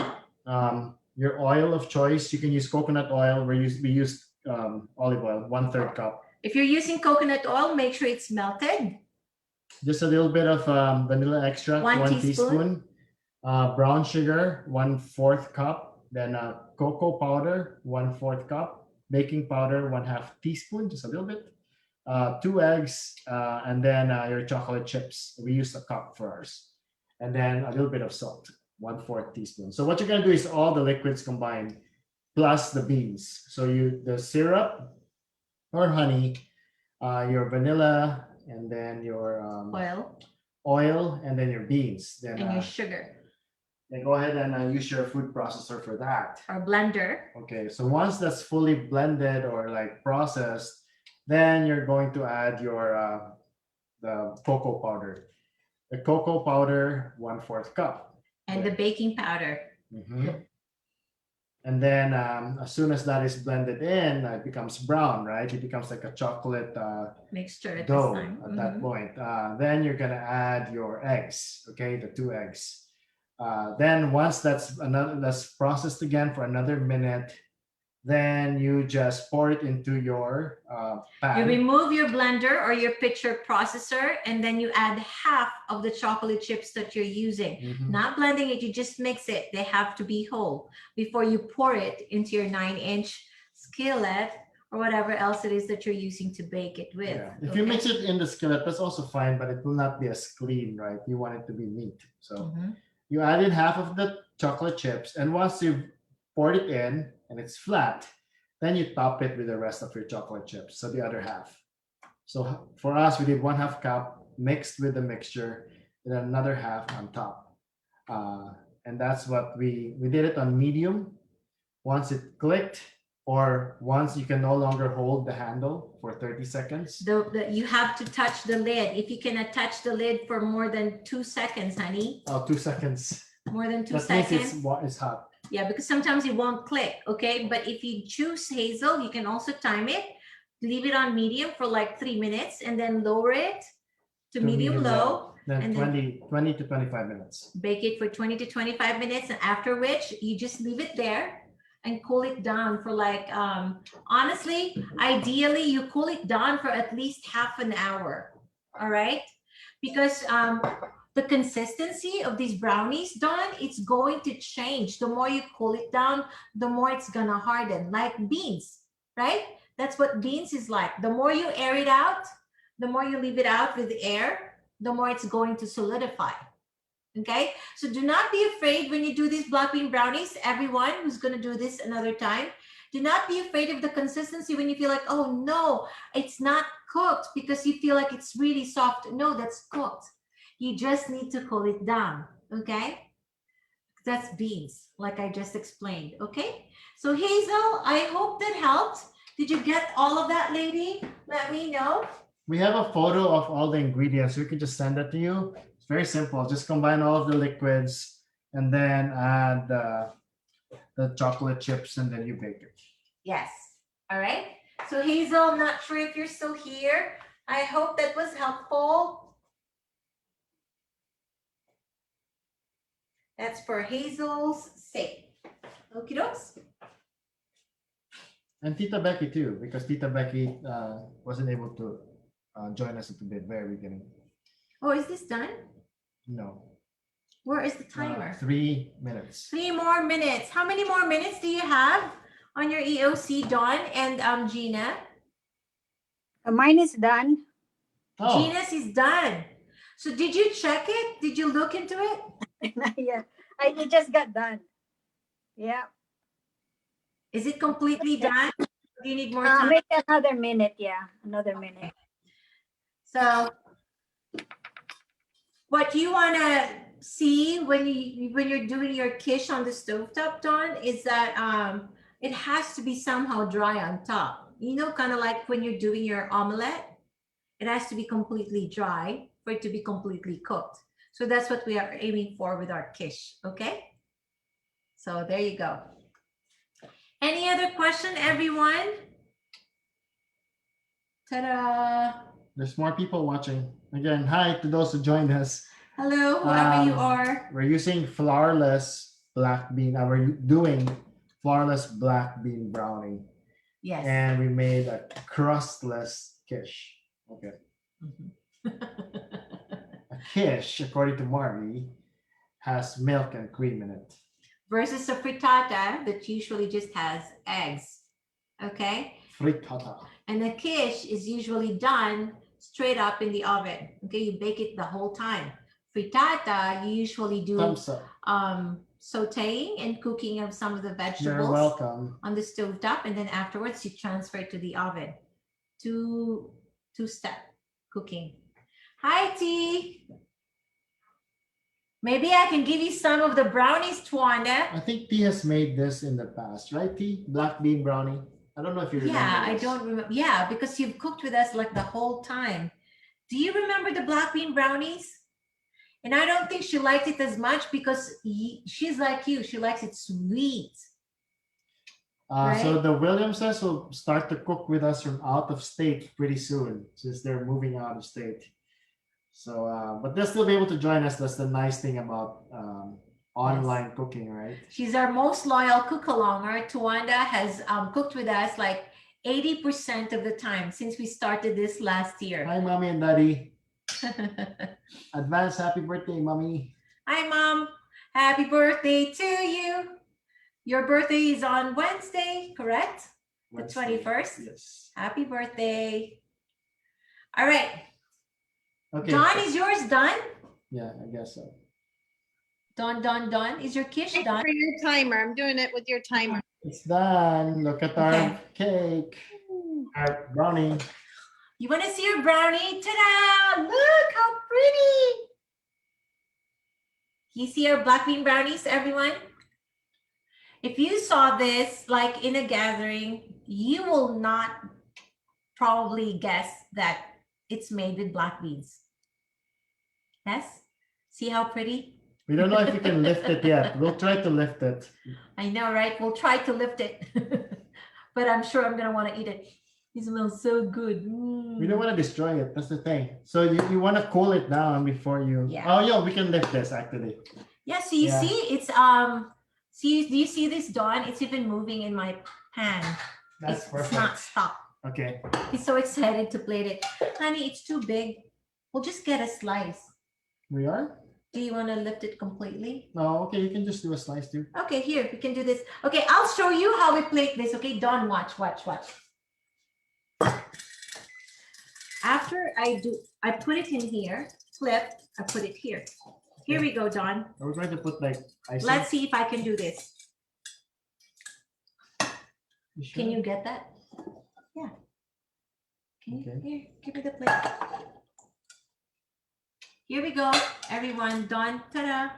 Your oil of choice, you can use coconut oil. We use olive oil, 1/3 cup. If you're using coconut oil, make sure it's melted. Just a little bit of vanilla extract, 1 1 teaspoon. teaspoon. Brown sugar, 1/4 cup. Then cocoa powder, 1/4 cup. Baking powder, 1/2 teaspoon, just a little bit. 2 eggs, and then your chocolate chips. We use a cup for ours. And then a little bit of salt, 1/4 teaspoon. So what you're gonna do is all the liquids combined plus the beans. So the syrup or honey, your vanilla, and then your oil, and then your beans. Then and your sugar. then go ahead and use your food processor for that. Or blender. Okay, so once that's fully blended or like processed, Then you're going to add your the cocoa powder. The cocoa powder, 1/4 cup. And the baking powder. Mhm. And then as soon as that is blended in, it becomes brown, right? It becomes like a chocolate Mixture at this dough time. at that point. Then you're gonna add your eggs, okay, the 2 eggs. Then once that's processed again for another minute, then you just pour it into your You pan. remove your blender or your pitcher processor, and then you add half of the chocolate chips that you're using. Mhm. Not blending it, you just mix it. They have to be whole before you pour it into your 9-inch skillet or whatever else it is that you're using to bake it with. Yeah. If you okay? mix it in the skillet, that's also fine, but it will not be as clean, right? You want it to be neat. So Mhm. you added half of the chocolate chips, and once you've poured it in and it's flat, then you top it with the rest of your chocolate chips, so the other half. So for us, we did 1/2 cup mixed with the mixture, and then another half on top. And that's what we did it on medium. Once it clicked, or once you can no longer hold the handle for 30 seconds. You have to touch the lid. If you cannot touch the lid for more than 2 seconds, honey, Oh, 2 seconds. more than 2 That means seconds. it's hot. Yeah, because sometimes it won't click, okay? But if you choose Hazel, you can also time it, leave it on medium for like 3 minutes, and then lower it to medium low, Then and then 20 to 25 minutes. bake it for 20 to 25 minutes, and after which you just leave it there and cool it down for like, honestly, ideally you cool it down for at least half an hour, all right? Because the consistency of these brownies, Dawn, it's going to change. The more you cool it down, the more it's gonna harden, like beans, right? That's what beans is like. The more you air it out, the more you leave it out with air, the more it's going to solidify. Okay, so do not be afraid when you do these black bean brownies. Everyone who's going to do this another time, do not be afraid of the consistency when you feel like, oh no, it's not cooked, because you feel like it's really soft. No, that's cooked. You just need to cool it down. Okay, that's beans, like I just explained. Okay, so Hazel, I hope that helped. Did you get all of that, lady? Let me know. We have a photo of all the ingredients. We can just send that to you. It's very simple. Just combine all of the liquids and then add the chocolate chips, and then you bake it. Yes. All right. So Hazel, I'm not sure if you're still here. I hope that was helpful. That's for Hazel's sake. Okie dokes. And Tita Becky too, because Tita Becky wasn't able to join us at the very beginning. Oh, is this done? No. Where is the timer? 3 minutes. 3 more minutes. How many more minutes do you have on your EOC, Dawn and Gina? Mine is done. Oh, Gina's is done. So did you check it? Did you look into it? Yeah, it just got done. Yeah. Is it completely done? Do you need more time? Make another minute. Yeah, another minute. So what you want to see when you're doing your quiche on the stovetop, Dawn, is that it has to be somehow dry on top. You know, kind of like when you're doing your omelette, it has to be completely dry for it to be completely cooked. So that's what we are aiming for with our quiche, okay? So there you go. Any other question, everyone? Ta-da! there's more people watching. Again, hi to those who joined us. Hello, whoever you are. We're using flourless black bean. We're doing flourless black bean brownie. Yes. And we made a crustless quiche. Okay. A quiche, according to Marley, has milk and cream in it. Versus a frittata that usually just has eggs. Okay. Frittata. And the quiche is usually done straight up in the oven. Okay, you bake it the whole time. Frittata, you usually do Thumbs up. sauteing and cooking of some of the You're vegetables welcome. on the stove top, and then afterwards you transfer it to the oven. Two-step cooking. Hi, T. Maybe I can give you some of the brownies, Twanda. I think T has made this in the past, right? T, black bean brownie. I don't know if you remember. Yeah, I this. don't remember. Yeah, because you've cooked with us like the whole time. Do you remember the black bean brownies? And I don't think she liked it as much because she's like you. She likes it sweet. So Right? the Williamses will start to cook with us from out of state pretty soon, since they're moving out of state. So, but they'll still be able to join us. That's the nice thing about online cooking, right? She's our most loyal cook-alonger. Tuanda has cooked with us like 80% of the time since we started this last year. Hi, mommy and daddy. Advance happy birthday, mommy. Hi, Mom. Happy birthday to you. Your birthday is on Wednesday, correct? Wednesday. The 21st? Yes. Happy birthday. All right. Okay. Dawn, is yours done? Yeah, I guess so. Dawn. Is your quiche Thanks done? for your timer. I'm doing it with your timer. It's done. Look at our cake. Our brownie. You want to see your brownie? Ta-da! Look how pretty. You see our black bean brownies, everyone? If you saw this like in a gathering, you will not probably guess that it's made with black beans. Yes? See how pretty? We don't know if we can lift it yet. We'll try to lift it. I know, right? We'll try to lift it. But I'm sure I'm going to want to eat it. It smells so good. We don't want to destroy it. That's the thing. So you want to cool it down before you. Yeah. Oh, yeah, we can lift this actually. Yeah, so you see, it's see, do you see this, Dawn? It's even moving in my pan. That's It's perfect. not stuck. Okay. He's so excited to plate it. Honey, it's too big. We'll just get a slice. We are? Do you want to lift it completely? No, okay, you can just do a slice too. Okay, here, we can do this. Okay, I'll show you how we plate this. Okay, Dawn, watch. After I put it in here, flip, I put it here. Here we go, Dawn. Are we going to put like icing? Let's see if I can do this. You sure? Can you get that? Yeah. Can you? Okay. Here, give me the plate. Here we go, everyone. Done. Ta-da.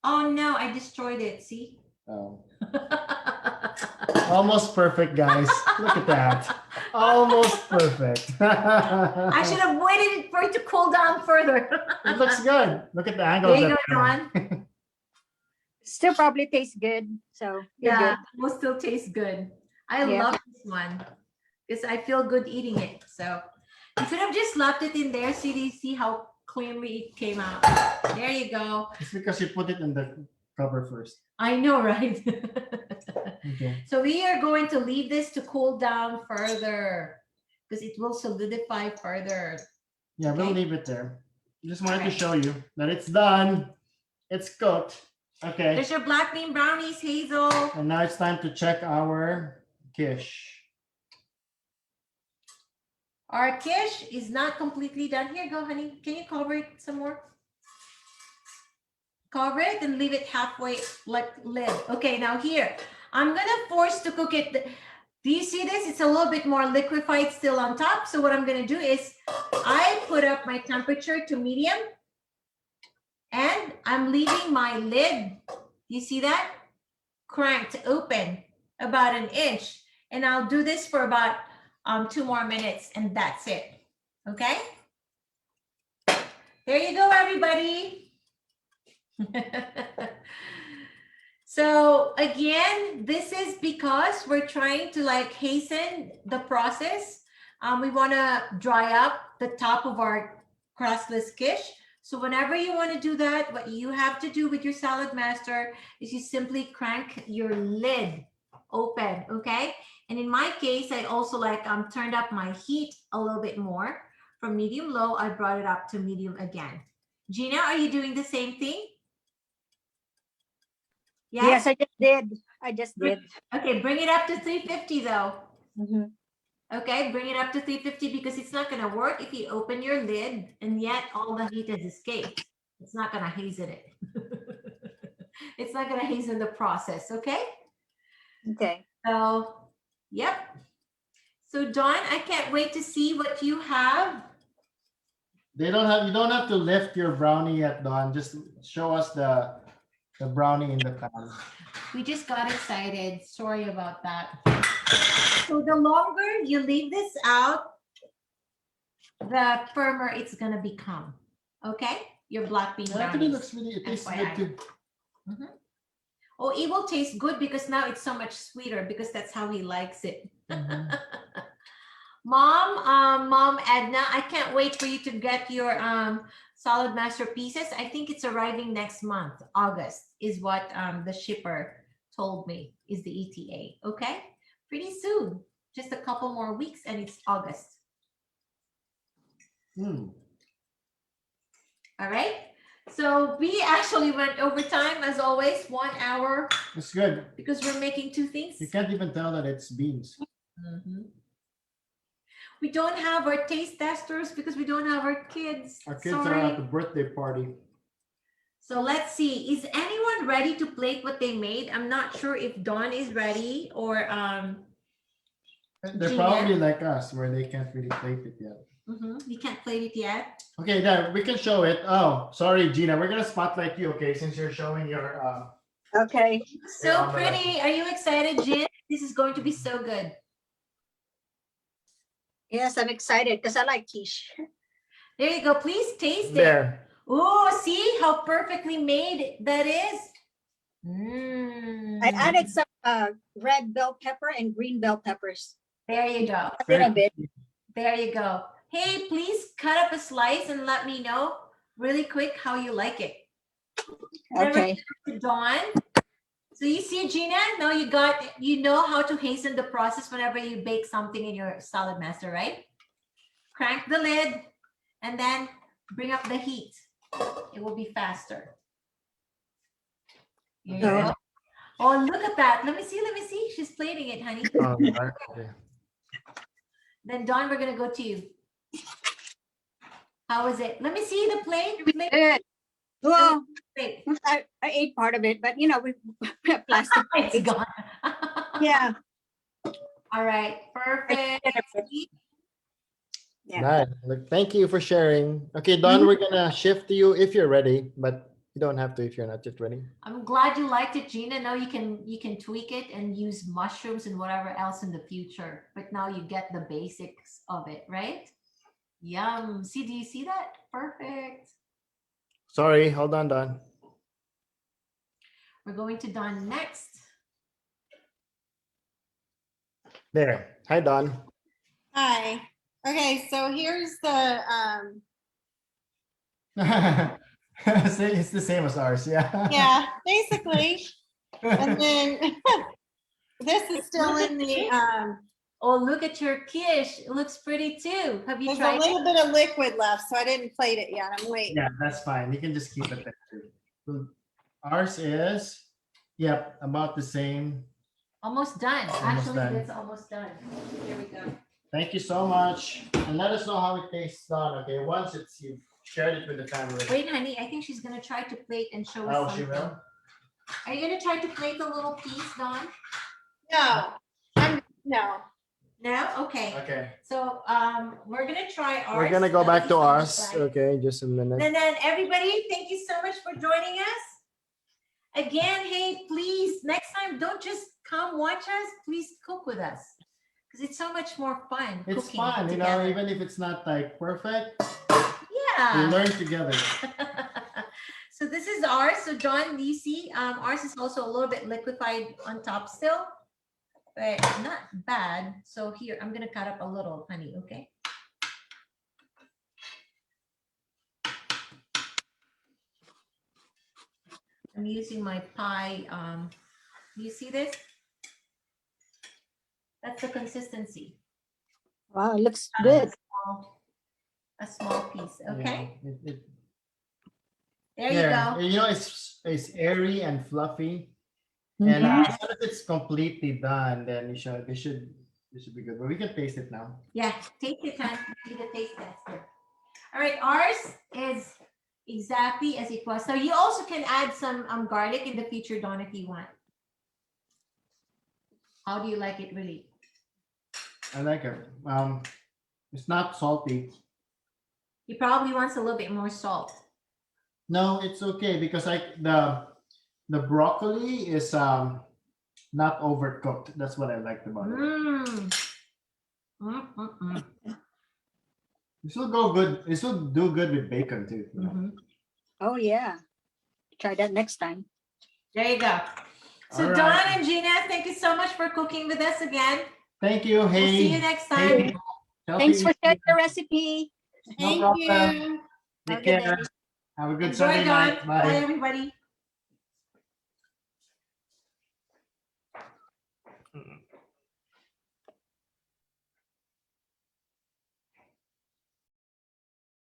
Oh no, I destroyed it. See? Oh. Almost perfect, guys. Look at that. Almost perfect. I should have waited for it to cool down further. It looks good. Look at the angle. There you of go, that. Dawn. Still probably tastes good. So you're Yeah, good. will still taste good. I Yeah. love this one because I feel good eating it. So you could have just left it in there. See how cleanly it came out. There you go. It's because you put it in the cover first. I know, right? Okay. So we are going to leave this to cool down further because it will solidify further. Yeah, we'll Okay. leave it there. Just wanted to Alright. show you that it's done. It's cooked. Okay. There's your black bean brownies, Hazel. And now it's time to check our quiche. Our quiche is not completely done. Here, go, honey. Can you cover it some more? Cover it and leave it halfway like lid. Okay, now here, I'm gonna force to cook it. Do you see this? It's a little bit more liquefied still on top. So what I'm gonna do is I put up my temperature to medium and I'm leaving my lid. You see that? Cranked open about 1 inch. And I'll do this for about 2 more minutes and that's it. Okay? There you go, everybody. So again, this is because we're trying to like hasten the process. We want to dry up the top of our crustless quiche. So whenever you want to do that, what you have to do with your salad master is you simply crank your lid open, okay? And in my case, I also like turned up my heat a little bit more. From medium low, I brought it up to medium again. Gina, are you doing the same thing? Yes, I just did. Okay, bring it up to 350 though. Mhm. Okay, bring it up to 350 because it's not going to work if you open your lid and yet all the heat has escaped. It's not going to hasten it. It's not going to hasten the process, okay? Okay. So, yep. So Dawn, I can't wait to see what you have. You don't have to lift your brownie yet, Dawn. Just show us the brownie in the pan. We just got excited. Sorry about that. So the longer you leave this out, the firmer it's gonna become. Okay? Your black bean It actually brownies. looks really, it tastes FYI. good too. Oh, it will taste good because now it's so much sweeter because that's how he likes it. Mhm. Mom Edna, I can't wait for you to get your solid master pieces. I think it's arriving next month. August is what the shipper told me is the ETA. Okay, pretty soon, just a couple more weeks and it's August. Mm. All right, so we actually went over time as always, 1 hour, It's good. because we're making two things. You can't even tell that it's beans. Mhm. We don't have our taste testers because we don't have our kids. Our kids are Sorry. at the birthday party. So let's see. Is anyone ready to plate what they made? I'm not sure if Dawn is ready or They're Gina. probably like us, where they can't really plate it yet. You can't plate it yet. Okay, there, we can show it. Oh, sorry, Gina. We're gonna spotlight you, okay, since you're showing your Okay. So Yeah, I'm pretty. Are you excited, Jin? This is going to be so good. Yes, I'm excited because I like quiche. There you go. Please taste it. there. Oh, see how perfectly made that is? Mm. I added some red bell pepper and green bell peppers. There you go. A little bit. There you go. Hey, please cut up a slice and let me know really quick how you like it. Okay. To Dawn. So you see, Gina, now you know how to hasten the process whenever you bake something in your salad master, right? Crank the lid and then bring up the heat. It will be faster. Here you Okay. go. Oh, look at that. Let me see. She's plating it, honey. Oh, okay. Then Dawn, we're gonna go to you. How is it? Let me see the plate. Good. Well, Plate. I ate part of it, but you know, we have plastic. It's gone. Yeah. All right. Perfect. Yeah. Nice. Look, thank you for sharing. Okay, Don, we're gonna shift to you if you're ready, but you don't have to if you're not yet ready. I'm glad you liked it, Gina. Now you can tweak it and use mushrooms and whatever else in the future. But now you get the basics of it, right? Yum. See, do you see that? Perfect. Sorry, hold on, Don. We're going to Dawn next. There. Hi, Don. Hi. Okay, so here's the It's the same as ours, yeah. yeah, basically. And then this is still in the Oh, look at your quiche. It looks pretty too. Have you there's a tried it? little bit of liquid left, so I didn't plate it yet. I'm waiting. Yeah, that's fine. You can just keep it there too. Ours is, yep, about the same. Almost done. Almost Actually, done. it's almost done. Here we go. Thank you so much. And let us know how it tastes, Don, okay? Once you've shared it with the family. Wait, honey, I think she's gonna try to plate and show us Oh, something. she will? Are you gonna try to plate the little piece, Dawn? No. No. No? Okay. Okay. So we're gonna try ours. We're gonna go At back least to on the us. side. Okay, just a minute. And then everybody, thank you so much for joining us. Again, hey, please, next time, don't just come watch us. Please cook with us. Because it's so much more fun. It's cooking fun, you know, together. even if it's not like perfect, we Yeah. learn together. So this is ours. So John, do you see ours is also a little bit liquefied on top still, but not bad. So here, I'm gonna cut up a little, honey, okay? I'm using my pie. Do you see this? That's the consistency. Wow, it looks good. A small piece, okay? Yeah, There yeah, you go. you know, it's airy and fluffy. Mhm. And Yes. as soon as it's completely done, then it should be good. But we can taste it now. Yeah, take your time. Do the taste tester. All right, ours is exactly as it was. So you also can add some garlic in the future, Dawn, if you want. How do you like it, really? I like it. It's not salty. He probably wants a little bit more salt. No, it's okay because the the broccoli is not overcooked. That's what I liked about it. This will go good. This will do good with bacon too. You know? Oh, yeah. Try that next time. There you go. So All Don right. and Gina, thank you so much for cooking with us again. Thank you. Hey. We'll see you next Hey, time. people. Thanks for Healthy sharing eating. the recipe. No Thank problem. you. Have a Take good care. day. Have a good Enjoy, Sunday Don. night. Bye, Bye. everybody.